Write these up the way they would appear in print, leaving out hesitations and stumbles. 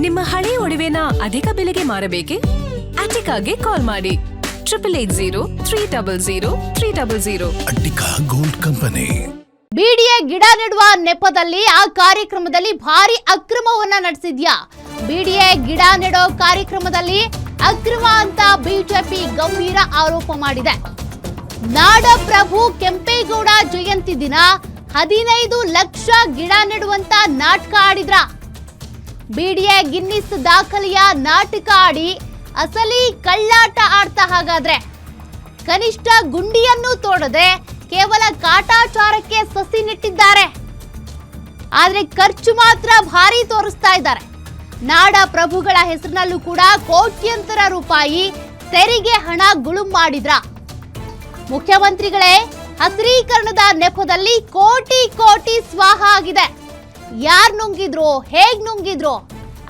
ನಿಮ್ಮ ಹಳೆ ಒಡವೆನ ಅಧಿಕ ಬೆಲೆಗೆ ಮಾರಬೇಕೆ? ಅಟಿಕಾಗೆ ಕಾಲ್ ಮಾಡಿ 8803000300. Attica gold company. ಬಿಡಿಎ ಗಿಡ ನೆಡುವ ನೆಪದಲ್ಲಿ ಆ ಕಾರ್ಯಕ್ರಮದಲ್ಲಿ ಭಾರಿ ಅಕ್ರಮವನ್ನ ನಡೆಸಿದ್ಯಾ? ಬಿಡಿಎ ಗಿಡ ನೆಡೋ ಕಾರ್ಯಕ್ರಮದಲ್ಲಿ ಅಕ್ರಮ ಅಂತ ಬಿಜೆಪಿ ಗಂಭೀರ ಆರೋಪ ಮಾಡಿದೆ. ನಾಡಪ್ರಭು ಕೆಂಪೇಗೌಡ ಜಯಂತಿ ದಿನ 15 ಲಕ್ಷ ಗಿಡ ನೆಡುವಂತ ನಾಟಕ ಆಡಿದ್ರ? ಬಿಡಿಎ ಗಿನ್ನಿಸ್ ದಾಖಲೆಯ ನಾಟಕ ಆಡಿ ಅಸಲಿ ಕಳ್ಳಾಟ ಆಡ್ತಾ ಹಾಗಾದ್ರೆ? ಕನಿಷ್ಠ ಗುಂಡಿಯನ್ನು ತೋಡದೆ ಕೇವಲ ಕಾಟಾಚಾರಕ್ಕೆ ಸಸಿ ನೆಟ್ಟಿದ್ದಾರೆ. ಆದ್ರೆ ಖರ್ಚು ಮಾತ್ರ ಭಾರಿ ತೋರಿಸ್ತಾ ಇದ್ದಾರೆ. ನಾಡ ಪ್ರಭುಗಳ ಹೆಸರಿನಲ್ಲೂ ಕೂಡ ಕೋಟ್ಯಂತರ ರೂಪಾಯಿ ತೆರಿಗೆ ಹಣ ಗುಳುಂ ಮಾಡಿದ್ರ? ಮುಖ್ಯಮಂತ್ರಿಗಳೇ, ಹಸಿರೀಕರಣದ ನೆಪದಲ್ಲಿ ಕೋಟಿ ಕೋಟಿ ಸ್ವಾಹ ಆಗಿದೆ. ಯಾರು ನುಂಗಿದ್ರು, ಹೇಗ್ ನುಂಗಿದ್ರು,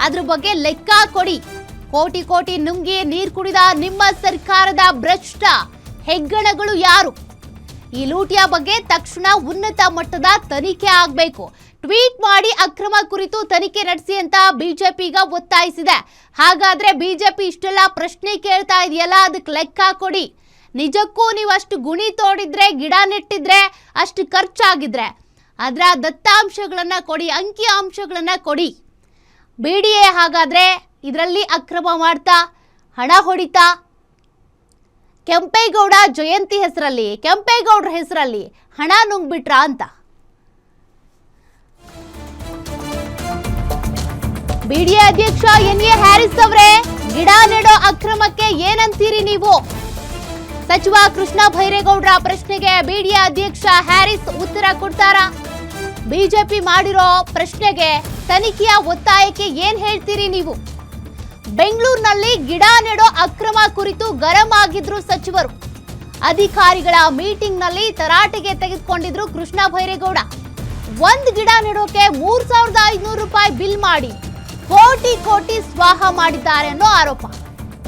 ಅದ್ರ ಬಗ್ಗೆ ಲೆಕ್ಕ ಕೊಡಿ. ಕೋಟಿ ಕೋಟಿ ನುಂಗಿ ನೀರು ಕುಡಿದ ನಿಮ್ಮ ಸರ್ಕಾರದ ಭ್ರಷ್ಟ ಹೆಗ್ಗಣಗಳು ಯಾರು? ಈ ಲೂಟಿಯ ಬಗ್ಗೆ ತಕ್ಷಣ ಉನ್ನತ ಮಟ್ಟದ ತನಿಖೆ ಆಗಬೇಕು. ಟ್ವೀಟ್ ಮಾಡಿ ಅಕ್ರಮ ಕುರಿತು ತನಿಖೆ ನಡೆಸಿ ಅಂತ ಬಿಜೆಪಿಗ ಒತ್ತಾಯಿಸಿದೆ. ಹಾಗಾದ್ರೆ ಬಿಜೆಪಿ ಇಷ್ಟೆಲ್ಲ ಪ್ರಶ್ನೆ ಕೇಳ್ತಾ ಇದೆಯಲ್ಲ, ಅದಕ್ಕೆ ಲೆಕ್ಕ ಕೊಡಿ. ನಿಜಕ್ಕೂ ನೀವು ಅಷ್ಟು ಗುಣಿ ತೋಡಿದ್ರೆ, ಗಿಡ ನೆಟ್ಟಿದ್ರೆ, ಅಷ್ಟು ಖರ್ಚಾಗಿದ್ರೆ ಅದರ ದತ್ತಾಂಶಗಳನ್ನ ಕೊಡಿ, ಅಂಕಿ ಅಂಶಗಳನ್ನ ಕೊಡಿ. ಬಿಡಿಎ ಹಾಗಾದ್ರೆ ಇದರಲ್ಲಿ ಅಕ್ರಮ ಮಾಡ್ತಾ, ಹಣ ಹೊಡಿತಾ, ಕೆಂಪೇಗೌಡ ಜಯಂತಿ ಹೆಸರಲ್ಲಿ, ಕೆಂಪೇಗೌಡರ ಹೆಸರಲ್ಲಿ ಹಣ ನುಂಗ್ಬಿಟ್ರಾ ಅಂತ? ಬಿಡಿಎ ಅಧ್ಯಕ್ಷ ಎನ್.ಎ. ಹ್ಯಾರಿಸ್ ಅವರೇ, ಗಿಡ ನೆಡೋ ಅಕ್ರಮಕ್ಕೆ ಏನಂತೀರಿ ನೀವು? ಸಚಿವ ಕೃಷ್ಣ ಭೈರೇಗೌಡರ ಪ್ರಶ್ನೆಗೆ ಬಿಡಿಎ ಅಧ್ಯಕ್ಷ ಹ್ಯಾರಿಸ್ ಉತ್ತರ ಕೊಡ್ತಾರಾ? ಬಿಜೆಪಿ ಮಾಡಿರೋ ಪ್ರಶ್ನೆಗೆ, ತನಿಖೆಯ ಒತ್ತಾಯಕ್ಕೆ ಏನ್ ಹೇಳ್ತೀರಿ ನೀವು? ಬೆಂಗಳೂರಿನಲ್ಲಿ ಗಿಡ ನೆಡೋ ಅಕ್ರಮ ಕುರಿತು ಗರಂ ಆಗಿದ್ರು ಸಚಿವರು. ಅಧಿಕಾರಿಗಳ ಮೀಟಿಂಗ್ ನಲ್ಲಿ ತರಾಟೆಗೆ ತೆಗೆದುಕೊಂಡಿದ್ರು ಕೃಷ್ಣ ಭೈರೇಗೌಡ. ಒಂದ್ ಗಿಡ ನೆಡೋಕೆ 3500 ರೂಪಾಯಿ ಬಿಲ್ ಮಾಡಿ ಕೋಟಿ ಕೋಟಿ ಸ್ವಾಹ ಮಾಡಿದ್ದಾರೆ ಅನ್ನೋ ಆರೋಪ.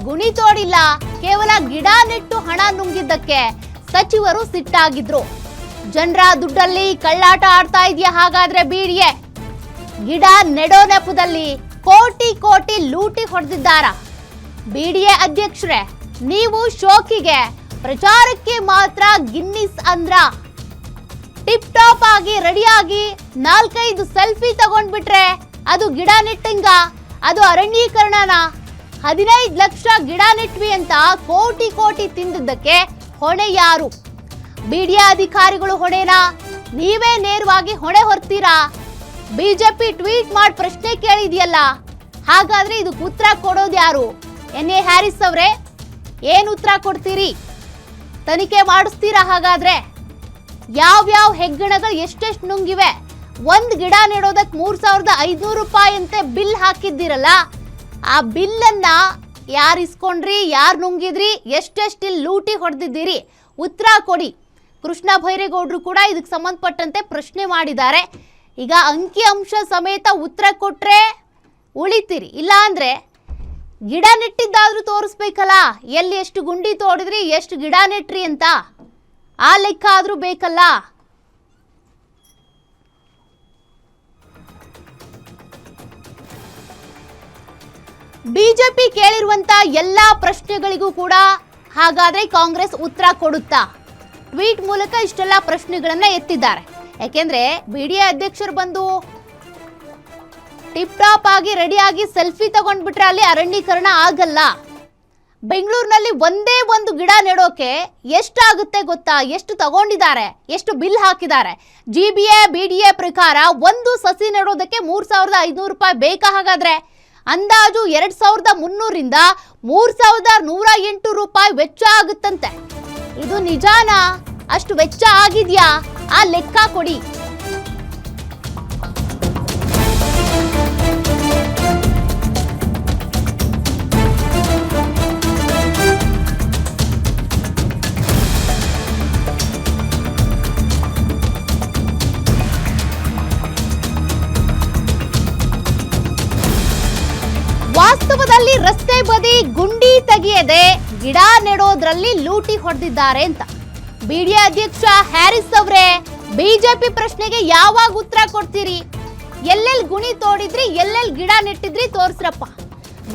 ಗುಣಿ ತೋಡಿಲ್ಲ, ಕೇವಲ ಗಿಡ ನೆಟ್ಟು ಹಣ ನುಂಗಿದ್ದಕ್ಕೆ ಸಚಿವರು ಸಿಟ್ಟಾಗಿದ್ರು. ಜನರ ದುಡ್ಡಲ್ಲಿ ಕಳ್ಳಾಟ ಆಡ್ತಾ ಇದೆಯಾ ಹಾಗಾದ್ರೆ ಬಿಡಿಎ? ಗಿಡ ನೆಡೋ ನೆಪದಲ್ಲಿ ಕೋಟಿ ಕೋಟಿ ಲೂಟಿ ಹೊಡೆದಿದ್ದಾರ? ಬಿಡಿಎ ಅಧ್ಯಕ್ಷರೇ, ನೀವು ಶೋಕಿಗೆ, ಪ್ರಚಾರಕ್ಕೆ ಮಾತ್ರ ಗಿನ್ನಿಸ್ ಅಂದ್ರ? ಟಿಪ್ ಟಾಪ್ ಆಗಿ ರೆಡಿಯಾಗಿ 4-5 ಸೆಲ್ಫಿ ತಗೊಂಡ್ಬಿಟ್ರೆ ಅದು ಗಿಡ ನೆಟ್ಟಿಂಗ? ಅದು ಅರಣ್ಯೀಕರಣನ? 15 ಲಕ್ಷ ಗಿಡ ನೆಟ್ವಿ ಅಂತ ಕೋಟಿ ಕೋಟಿ ತಿಂದಿದ್ದಕ್ಕೆ ಹೊಣೆ ಯಾರು? ಬಿಡಿಎ ಅಧಿಕಾರಿಗಳು ಹೊಣೆನಾ? ನೀವೇ ನೇರವಾಗಿ ಹೊಣೆ ಹೊರ್ತೀರಾ? ಬಿಜೆಪಿ ಟ್ವೀಟ್ ಮಾಡಿ ಪ್ರಶ್ನೆ ಕೇಳಿದೆಯಲ್ಲ, ಹಾಗಾದ್ರೆ ಇದಕ್ಕೆ ಉತ್ತರ ಕೊಡೋದು ಯಾರು? ಎನ್.ಎ. ಹ್ಯಾರಿಸ್ ಅವರೇ, ಏನು ಉತ್ತರ ಕೊಡ್ತೀರಿ? ತನಿಖೆ ಮಾಡಿಸ್ತೀರಾ ಹಾಗಾದ್ರೆ? ಯಾವ್ಯಾವ ಹೆಗ್ಗಣಗಳು ಎಷ್ಟೆಷ್ಟು ನುಂಗಿವೆ? ಒಂದ್ ಗಿಡ ನೆಡೋದಕ್ಕೆ 3500 ರೂಪಾಯಿ ಅಂತೆ ಬಿಲ್ ಹಾಕಿದ್ದೀರಲ್ಲ, ಆ ಬಿಲ್ಲನ್ನ ಯಾರು ಇಸ್ಕೊಂಡ್ರಿ, ಯಾರು ನುಂಗಿದ್ರಿ, ಎಷ್ಟೆಷ್ಟು ಲೂಟಿ ಹೊಡೆದಿದ್ದೀರಿ? ಉತ್ತರ ಕೊಡಿ. ಕೃಷ್ಣ ಭೈರೇಗೌಡರು ಕೂಡ ಇದಕ್ಕೆ ಸಂಬಂಧಪಟ್ಟಂತೆ ಪ್ರಶ್ನೆ ಮಾಡಿದ್ದಾರೆ. ಈಗ ಅಂಕಿ ಅಂಶ ಸಮೇತ ಉತ್ತರ ಕೊಟ್ರೆ ಉಳಿತೀರಿ, ಇಲ್ಲ ಅಂದ್ರೆ ಗಿಡ ನೆಟ್ಟಿದ್ದಾದ್ರೂ ತೋರಿಸ್ಬೇಕಲ್ಲ. ಎಲ್ಲಿ ಎಷ್ಟು ಗುಂಡಿ ತೋಡಿದ್ರಿ, ಎಷ್ಟು ಗಿಡ ನೆಟ್ರಿ ಅಂತ ಆ ಲೆಕ್ಕ ಆದ್ರೂ ಬೇಕಲ್ಲ. ಬಿಜೆಪಿ ಕೇಳಿರುವಂತ ಎಲ್ಲಾ ಪ್ರಶ್ನೆಗಳಿಗೂ ಕೂಡ ಹಾಗಾದ್ರೆ ಕಾಂಗ್ರೆಸ್ ಉತ್ತರ ಕೊಡುತ್ತಾ? ಟ್ವೀಟ್ ಮೂಲಕ ಇಷ್ಟೆಲ್ಲ ಪ್ರಶ್ನೆಗಳನ್ನ ಎತ್ತಿದ್ದಾರೆ. ಯಾಕೆಂದ್ರೆ ಬಿಡಿಎ ಅಧ್ಯಕ್ಷರು ಬಂದು ಟಿಪ್ ಟಾಪ್ ಆಗಿ ರೆಡಿಯಾಗಿ ಸೆಲ್ಫಿ ತಗೊಂಡ್ಬಿಟ್ರೆ ಅಲ್ಲಿ ಅರಣ್ಯೀಕರಣ ಆಗಲ್ಲ. ಬೆಂಗಳೂರಿನಲ್ಲಿ ಒಂದೇ ಒಂದು ಗಿಡ ನೆಡೋಕೆ ಎಷ್ಟಾಗುತ್ತೆ ಗೊತ್ತಾ? ಎಷ್ಟು ತಗೊಂಡಿದ್ದಾರೆ, ಎಷ್ಟು ಬಿಲ್ ಹಾಕಿದ್ದಾರೆ? ಜಿಬಿಎ ಬಿಡಿಎ ಪ್ರಕಾರ ಒಂದು ಸಸಿ ನೆಡೋದಕ್ಕೆ 3500 ರೂಪಾಯಿ ಬೇಕಾ? ಹಾಗಾದ್ರೆ ಅಂದಾಜು 2300ರಿಂದ 3108 ರೂಪಾಯಿ ವೆಚ್ಚ ಆಗುತ್ತಂತೆ. ಇದು ನಿಜಾನಾ? ಅಷ್ಟು ವೆಚ್ಚ ಆಗಿದ್ಯಾ? ಆ ಲೆಕ್ಕ ಕೊಡಿ. ವಾಸ್ತವದಲ್ಲಿ ರಸ್ತೆ ಬದಿ ಗುಂಡಿ ತೆಗೆಯದೆ ಗಿಡ ನೆಡೋದ್ರಲ್ಲಿ ಲೂಟಿ ಹೊಡೆದಿದ್ದಾರೆ ಅಂತ ಬಿಡಿಎ ಅಧ್ಯಕ್ಷ ಹ್ಯಾರಿಸ್ ಅವರೇ, ಬಿಜೆಪಿ ಪ್ರಶ್ನೆಗೆ ಯಾವಾಗ ಉತ್ತರ ಕೊಡ್ತೀರಿ? ಎಲ್ಲೆಲ್ಲಿ ಗುಣಿ ತೋಡಿದ್ರಿ, ಎಲ್ಲೆಲ್ಲಿ ಗಿಡ ನೆಟ್ಟಿದ್ರಿ ತೋರ್ಸ್ರಪ್ಪ.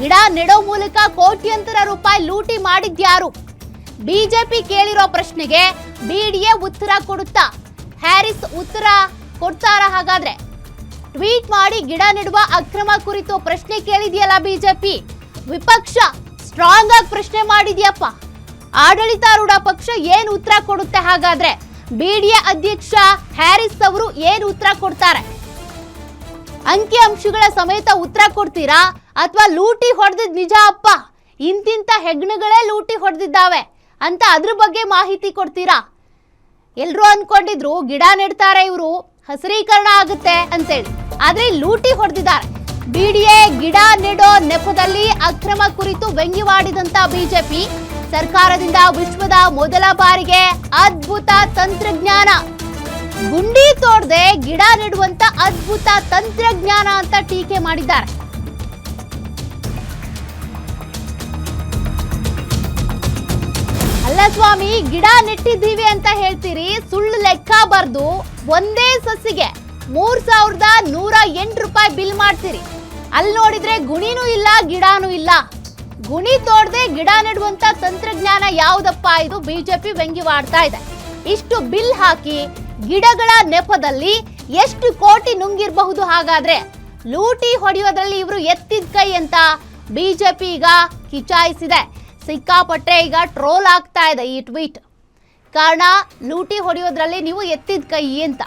ಗಿಡ ನೆಡೋ ಮೂಲಕ ಕೋಟ್ಯಂತರ ರೂಪಾಯಿ ಲೂಟಿ ಮಾಡಿದ್ಯಾರು? ಬಿಜೆಪಿ ಕೇಳಿರೋ ಪ್ರಶ್ನೆಗೆ ಬಿಡಿಎ ಉತ್ತರ ಕೊಡುತ್ತಾ? ಹ್ಯಾರಿಸ್ ಉತ್ತರ ಕೊಡ್ತಾರ? ಹಾಗಾದ್ರೆ ಟ್ವೀಟ್ ಮಾಡಿ ಗಿಡ ನೆಡುವ ಅಕ್ರಮ ಕುರಿತು ಪ್ರಶ್ನೆ ಕೇಳಿದ್ಯಲ್ಲ ಬಿಜೆಪಿ. ವಿಪಕ್ಷ ಸ್ಟ್ರಾಂಗ್ ಆಗಿ ಪ್ರಶ್ನೆ ಮಾಡಿದ್ಯಪ್ಪ. ಆಡಳಿತಾರೂಢ ಪಕ್ಷ ಏನ್ ಉತ್ತರ ಕೊಡುತ್ತೆ? ಹಾಗಾದ್ರೆ ಬಿಡಿಎ ಅಧ್ಯಕ್ಷ ಹ್ಯಾರಿಸ್ ಅವರು ಏನ್ ಉತ್ತರ ಕೊಡ್ತಾರೆ? ಅಂಕಿ ಅಂಶಗಳ ಸಮೇತ ಉತ್ತರ ಕೊಡ್ತೀರಾ ಅಥವಾ ಲೂಟಿ ಹೊಡೆದಿದ್ ನಿಜ ಅಪ್ಪ, ಇಂತಿಂತ ಹೆಗ್ಣಗಳೇ ಲೂಟಿ ಹೊಡೆದಿದ್ದಾವೆ ಅಂತ ಅದ್ರ ಬಗ್ಗೆ ಮಾಹಿತಿ ಕೊಡ್ತೀರಾ? ಎಲ್ರೂ ಅನ್ಕೊಂಡಿದ್ರು ಗಿಡ ನೆಡ್ತಾರೆ ಇವರು, ಹಸಿರೀಕರಣ ಆಗುತ್ತೆ ಅಂತೇಳಿ, ಆದ್ರೆ ಲೂಟಿ ಹೊಡೆದಿದ್ದಾರೆ. ಬಿಡಿಎ ಗಿಡ ನೆಡೋ ನೆಪದಲ್ಲಿ ಅಕ್ರಮ ಕುರಿತು ವ್ಯಂಗ್ಯವಾಡಿದಂತ ಬಿಜೆಪಿ ಸರ್ಕಾರದಿಂದ ವಿಶ್ವದ ಮೊದಲ ಬಾರಿಗೆ ಅದ್ಭುತ ತಂತ್ರಜ್ಞಾನ, ಗುಂಡಿ ತೋಡದೆ ಗಿಡ ನೆಡುವಂತ ಅದ್ಭುತ ತಂತ್ರಜ್ಞಾನ ಅಂತ ಟೀಕೆ ಮಾಡಿದ್ದಾರೆ. ಅಲ್ಲ ಸ್ವಾಮಿ, ಗಿಡ ನೆಟ್ಟಿದ್ದೀವಿ ಅಂತ ಹೇಳ್ತೀರಿ, ಸುಳ್ಳು ಲೆಕ್ಕ ಬರ್ದು ಒಂದೇ ಸಸಿಗೆ 3108 ರೂಪಾಯಿ ಬಿಲ್ ಮಾಡ್ತೀರಿ. ಅಲ್ಲಿ ನೋಡಿದ್ರೆ ಗುಣಿನೂ ಇಲ್ಲ, ಗಿಡನೂ ಇಲ್ಲ. ಗುಣಿ ತೋಡದೆ ಗಿಡ ನೆಡುವಂತ ತಂತ್ರಜ್ಞಾನ ಯಾವುದಪ್ಪ ಇದು? ಬಿಜೆಪಿ ವ್ಯಂಗ್ಯವಾಡ್ತಾ ಇದೆ. ಇಷ್ಟು ಬಿಲ್ ಹಾಕಿ ಗಿಡಗಳ ನೆಪದಲ್ಲಿ ಎಷ್ಟು ಕೋಟಿ ನುಂಗಿರಬಹುದು? ಹಾಗಾದ್ರೆ ಲೂಟಿ ಹೊಡೆಯೋದ್ರಲ್ಲಿ ಇವರು ಎತ್ತಿದ ಕೈ ಅಂತ ಬಿಜೆಪಿ ಈಗ ಕಿಚಾಯಿಸಿದೆ. ಸಿಕ್ಕಾಪಟ್ಟೆ ಈಗ ಟ್ರೋಲ್ ಆಗ್ತಾ ಇದೆ ಈ ಟ್ವೀಟ್. ಕಾರಣ ಲೂಟಿ ಹೊಡೆಯೋದ್ರಲ್ಲಿ ನೀವು ಎತ್ತಿದ ಕೈ ಅಂತ.